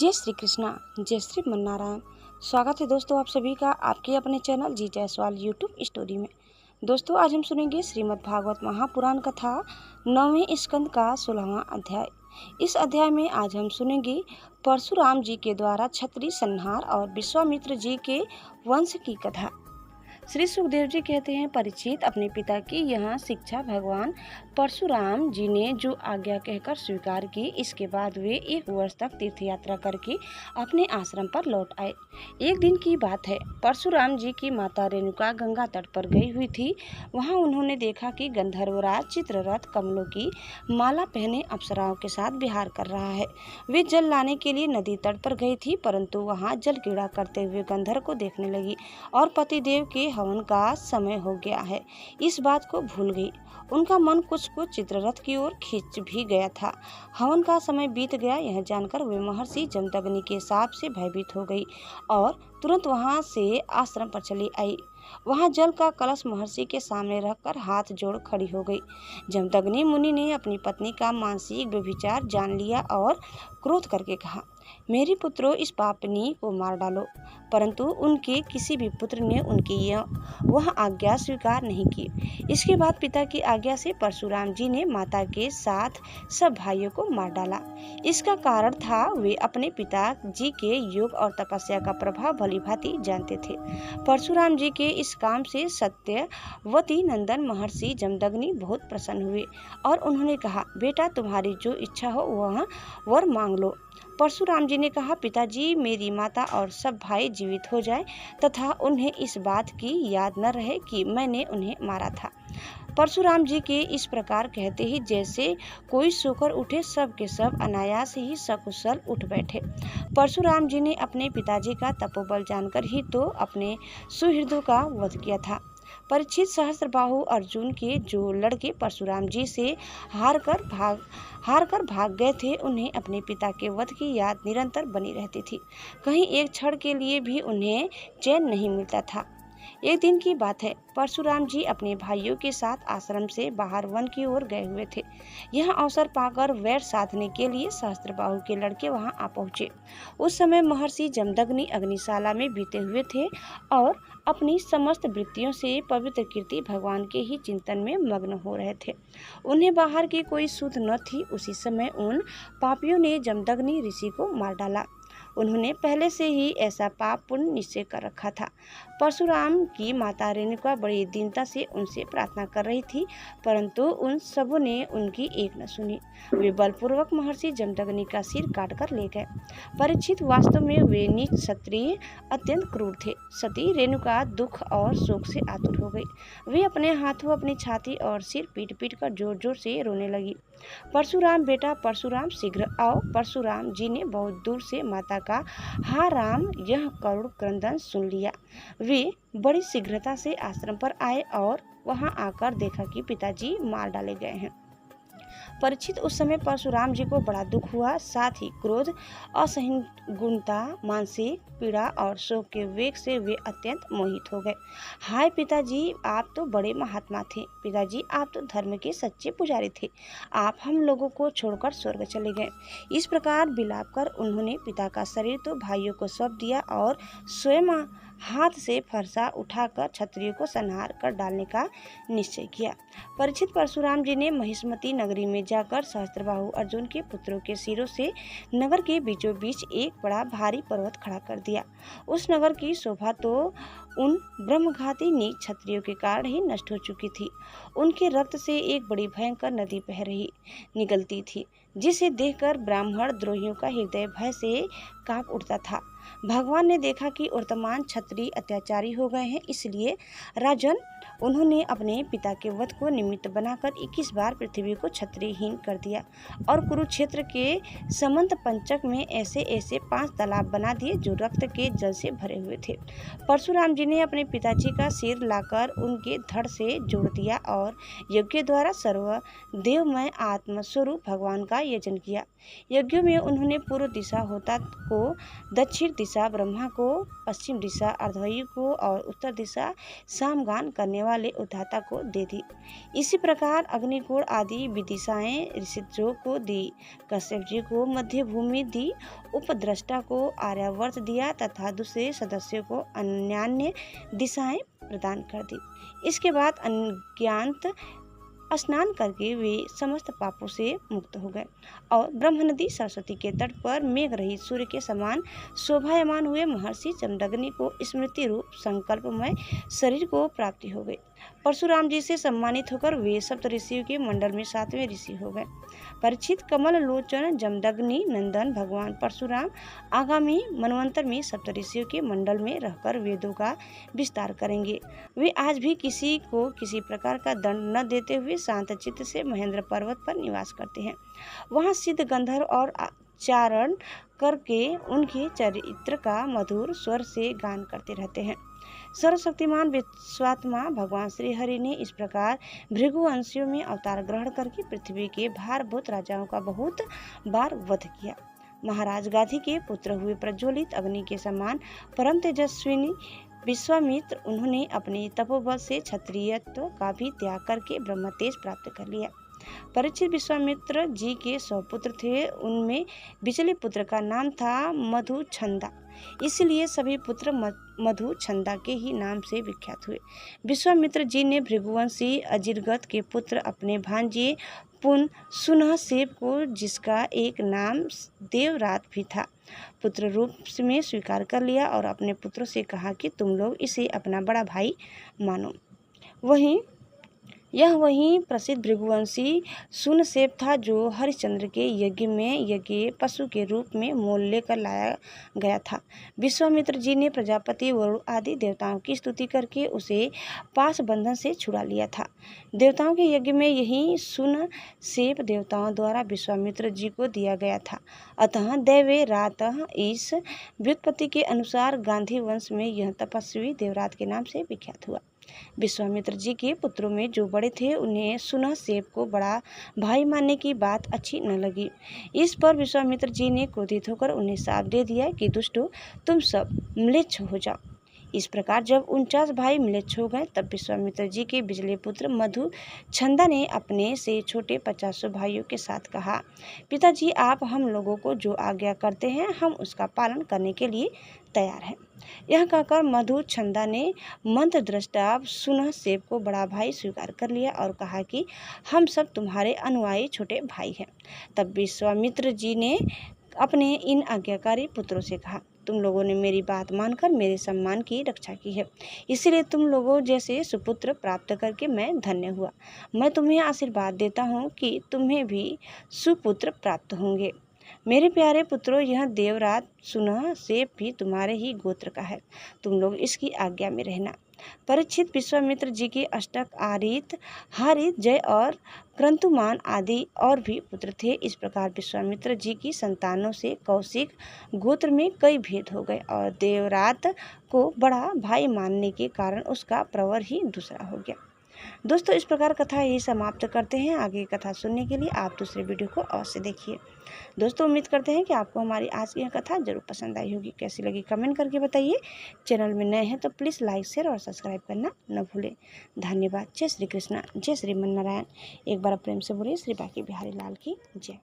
जय श्री कृष्णा, जय श्री मन्नारायण। स्वागत है दोस्तों आप सभी का आपके अपने चैनल जी जायसवाल यूट्यूब स्टोरी में। दोस्तों आज हम सुनेंगे श्रीमद् भागवत महापुराण कथा 9वें स्कंद का 16वां अध्याय। इस अध्याय में आज हम सुनेंगे परशुराम जी के द्वारा क्षत्रिय संहार और विश्वामित्र जी के वंश की कथा। श्री सुखदेव जी कहते हैं, परीक्षित, अपने पिता की यह शिक्षा भगवान परशुराम जी ने जो आज्ञा कहकर स्वीकार की, इसके बाद वे 1 वर्ष तक तीर्थ यात्रा करके अपने आश्रम पर लौट आए। एक दिन की बात है, परशुराम जी की माता रेणुका गंगा तट पर गई हुई थी। वहां उन्होंने देखा कि गंधर्वराज चित्ररथ कमलों की माला पहने अप्सराओं के साथ विहार कर रहा है। वे जल लाने के लिए नदी तट पर गई थी, परंतु वहां जल क्रीड़ा करते हुए गंधर्व को देखने लगी और पतिदेव के हवन का समय हो गया है, इस बात को भूल गई। उनका मन कुछ चित्ररथ की ओर खींच भी गया था। हवन का समय बीत गया, यह जानकर वे महर्षि जमदग्नि के शाप से भयभीत हो गई और तुरंत वहां से आश्रम पर चली आई। वहां जल का कलश महर्षि के सामने रखकर हाथ जोड़ खड़ी हो गई। जमदग्नि मुनि ने अपनी पत्नी का मानसिक व्यभिचार जान लिया और क्रोध करके कहा, मेरी पुत्रों, इस पापनी को मार डालो। परंतु उनके किसी भी पुत्र ने उनकी वह आज्ञा स्वीकार नहीं की। इसके बाद पिता की आज्ञा से परशुराम जी ने माता के साथ सब भाइयों को मार डाला। इसका कारण था, वे अपने पिता जी के योग और तपस्या का प्रभाव भलीभांति जानते थे। परशुराम जी के इस काम से सत्यवती नंदन महर्षि जमदग्नि बहुत प्रसन्न हुए और उन्होंने कहा, बेटा, तुम्हारी जो इच्छा हो वह वर मांग लो। परशुराम जी ने कहा, पिताजी, मेरी माता और सब भाई जीवित हो जाएं तथा उन्हें इस बात की याद न रहे कि मैंने उन्हें मारा था। परशुराम जी के इस प्रकार कहते ही जैसे कोई सोकर उठे, सब के सब अनायास ही सकुशल उठ बैठे। परशुराम जी ने अपने पिताजी का तपोबल जानकर ही तो अपने सुहृदों का वध किया था। परीक्षित, सहस्त्रबाहु अर्जुन के जो लड़के परशुराम जी से हार कर भाग गए थे, उन्हें अपने पिता के वध की याद निरंतर बनी रहती थी। कहीं एक क्षण के लिए भी उन्हें चैन नहीं मिलता था। एक दिन की बात है, परशुराम जी अपने भाइयों के साथ आश्रम से बाहर वन की ओर गए हुए थे। यह अवसर पाकर वैर साधने के लिए सहस्त्रबाहु के लड़के वहां आ पहुंचे। उस समय महर्षि जमदग्नि अग्निशाला में बीते हुए थे और अपनी समस्त वृत्तियों से पवित्र कीर्ति भगवान के ही चिंतन में मग्न हो रहे थे। उन्हें बाहर की कोई सुध न थी। उसी समय उन पापियों ने जमदग्नि ऋषि को मार डाला। उन्होंने पहले से ही ऐसा पाप पुण्य निश्चय कर रखा था। परशुराम की माता रेणुका बड़ी दीनता से उनसे प्रार्थना कर रही थी, परंतु उन सबों ने उनकी एक न सुनी। वे बलपूर्वक महर्षि जमदग्नि का सिर काटकर ले गए। परीक्षित, वास्तव में वे नीच क्षत्रिय अत्यंत क्रूर थे। सती रेणुका दुख और शोक से आतुर हो गई। वे अपने हाथों अपनी छाती और सिर पीट पीट कर जोर जोर से रोने लगी। परशुराम, बेटा परशुराम, शीघ्र आओ। परशुराम जी ने बहुत दूर से माता का हा राम यह करुण क्रंदन सुन लिया। वे बड़ी शीघ्रता से आश्रम पर आए और वहां आकर देखा कि पिताजी मार डाले गए हैं। परीक्षित, उस समय परशुराम जी को बड़ा दुख हुआ, साथ ही क्रोध, असहिष्णुता, मानसिक पीड़ा और शोक के वेग से वे अत्यंत मोहित हो गए। हाय पिताजी, आप तो बड़े महात्मा थे। पिताजी, आप तो धर्म के सच्चे पुजारी थे। आप हम लोगों को छोड़कर स्वर्ग चले गए। इस प्रकार बिलाप कर उन्होंने पिता का शरीर तो भाइयों को सौंप दिया और स्वयं हाथ से फरसा उठाकर क्षत्रियों को संहार कर डालने का निश्चय किया। परीक्षित, परशुराम जी ने महिष्मती नगरी में जाकर सहस्त्रबाहु अर्जुन के पुत्रों के सिरों से नगर के बीचों बीच एक बड़ा भारी पर्वत खड़ा कर दिया। उस नगर की शोभा तो उन ब्रह्मघाती नीच क्षत्रियों के कारण ही नष्ट हो चुकी थी। उनके रक्त से एक बड़ी भयंकर नदी बह रही निकलती थी, जिसे देखकर ब्राह्मण द्रोहियों का हृदय भय से कांप उठता था। भगवान ने देखा कि वर्तमान क्षत्रिय अत्याचारी हो गए हैं, इसलिए राजन उन्होंने अपने पिता के वध को निमित्त बनाकर 21 बार पृथ्वी को क्षत्रियहीन कर दिया और कुरुक्षेत्र के समंत पंचक में ऐसे ऐसे 5 तालाब बना दिए जो रक्त के जल से भरे हुए थे। परशुराम जी ने अपने पिताजी का सिर लाकर उनके धड़ से जोड़ दिया और यज्ञ द्वारा सर्वदेवमय आत्मस्वरूप भगवान का यजन किया। यज्ञों में उन्होंने पूर्व दिशा होता को दक्षिण उत्तर दिशा ब्रह्मा को, पश्चिम दिशा अर्धवायु को और उत्तर दिशा सामगान करने वाले उद्धाता को दे दी। इसी प्रकार अग्निकोण आदि विदिशाएं ऋषिध्रुव को दी, कश्यप जी को मध्य भूमि दी, उपद्रष्टा को आर्यावर्त दिया तथा दूसरे सदस्यों को अन्यान्य दिशाएं प्रदान कर दी। इसके बाद अज्ञात स्नान करके वे समस्त पापों से मुक्त हो गए और ब्रह्म नदी सरस्वती के तट पर मेघ रहित सूर्य के समान शोभायमान हुए। महर्षि जमदग्नि को स्मृति रूप संकल्पमय शरीर को प्राप्ति हो गई। परशुराम जी से सम्मानित होकर वे सप्त ऋषियों के मंडल में 7वें ऋषि हो गए। परीक्षित, कमल लोचन जमदग्नि नंदन भगवान परशुराम आगामी मनवंतर में सप्त ऋषियों के मंडल में रहकर वेदों का विस्तार करेंगे। वे आज भी किसी को किसी प्रकार का दंड न देते हुए शांत चित्त से महेंद्र पर्वत पर निवास करते हैं। वहाँ सिद्ध गंधर्व और चारण करके उनके चरित्र का मधुर स्वर से गान करते रहते हैं। सर्वशक्तिमान विश्वात्मा भगवान श्री हरि ने इस प्रकार भृगुवंशियों में अवतार ग्रहण करके पृथ्वी के भारभूत राजाओं का बहुत बार वध किया। महाराज गाधी के पुत्र हुए प्रज्वलित अग्नि के समान परम तेजस्विनी विश्वामित्र, उन्होंने अपने तपोबल से क्षत्रियत्व का भी त्याग करके ब्रह्म तेज प्राप्त कर लिया। परीक्षित, विश्वामित्र जी के 100 पुत्र थे। उनमें बिचले पुत्र का नाम था मधुछंदा, इसलिए सभी पुत्र मधुछंदा के ही नाम से विख्यात हुए। विश्वामित्र जी ने भृगुवंशी अजिरगत के पुत्र अपने भांजे सुनहसेब को, जिसका एक नाम देवरात भी था, पुत्र रूप में स्वीकार कर लिया और अपने पुत्रों से कहा कि तुम लोग इसे अपना बड़ा भाई मानो। वही प्रसिद्ध भृगुवंशी सुनसेब था जो हरिश्चंद्र के यज्ञ में यज्ञ पशु के रूप में मोल लेकर लाया गया था। विश्वामित्र जी ने प्रजापति वरुण आदि देवताओं की स्तुति करके उसे पास बंधन से छुड़ा लिया था। देवताओं के यज्ञ में यही सुनसेब देवताओं द्वारा विश्वामित्र जी को दिया गया था। अतः दैवे रात इस व्युत्पत्ति के अनुसार गांधी वंश में यह तपस्वी देवरात के नाम से विख्यात हुआ। विश्वामित्र जी के पुत्रों में जो बड़े थे उन्हें सुनहसेब को बड़ा भाई मानने की बात अच्छी न लगी। इस पर विश्वामित्र जी ने क्रोधित होकर उन्हें शाप दे दिया कि दुष्टों, तुम सब म्लेच्छ हो जाओ। इस प्रकार जब 49 भाई म्लेच्छ हो गए तब विश्वामित्र जी के बिचले पुत्र मधुछंदा ने अपने से छोटे 50 भाइयों के साथ कहा, पिताजी, आप हम लोगों को जो आज्ञा करते हैं हम उसका पालन करने के लिए तैयार हैं। यह कहकर मधुछंदा ने मंत्रद्रष्टा सुनहसेब को बड़ा भाई स्वीकार कर लिया और कहा कि हम सब तुम्हारे अनुयायी छोटे भाई हैं। तब विश्वामित्र जी ने अपने इन आज्ञाकारी पुत्रों से कहा, तुम लोगों ने मेरी बात मानकर मेरे सम्मान की रक्षा की है, इसलिए तुम लोगों जैसे सुपुत्र प्राप्त करके मैं धन्य हुआ। मैं तुम्हें आशीर्वाद देता हूँ कि तुम्हें भी सुपुत्र प्राप्त होंगे। मेरे प्यारे पुत्रों, यह देवरात सुनहसेब भी तुम्हारे ही गोत्र का है, तुम लोग इसकी आज्ञा में रहना। परीक्षित, विश्वामित्र जी के अष्टक आरित, हारित, जय और क्रंतुमान आदि और भी पुत्र थे। इस प्रकार विश्वामित्र जी की संतानों से कौशिक गोत्र में कई भेद हो गए और देवरात को बड़ा भाई मानने के कारण उसका प्रवर ही दूसरा हो गया। दोस्तों, इस प्रकार कथा यही समाप्त करते हैं। आगे कथा सुनने के लिए आप दूसरे वीडियो को अवश्य देखिए। दोस्तों, उम्मीद करते हैं कि आपको हमारी आज की यह कथा जरूर पसंद आई होगी। कैसी लगी कमेंट करके बताइए। चैनल में नए हैं तो प्लीज़ लाइक, शेयर और सब्सक्राइब करना न भूलें। धन्यवाद। जय श्री कृष्णा, जय श्रीमन नारायण। एक बार प्रेम से बोलिए श्री बांके बिहारी लाल की जय।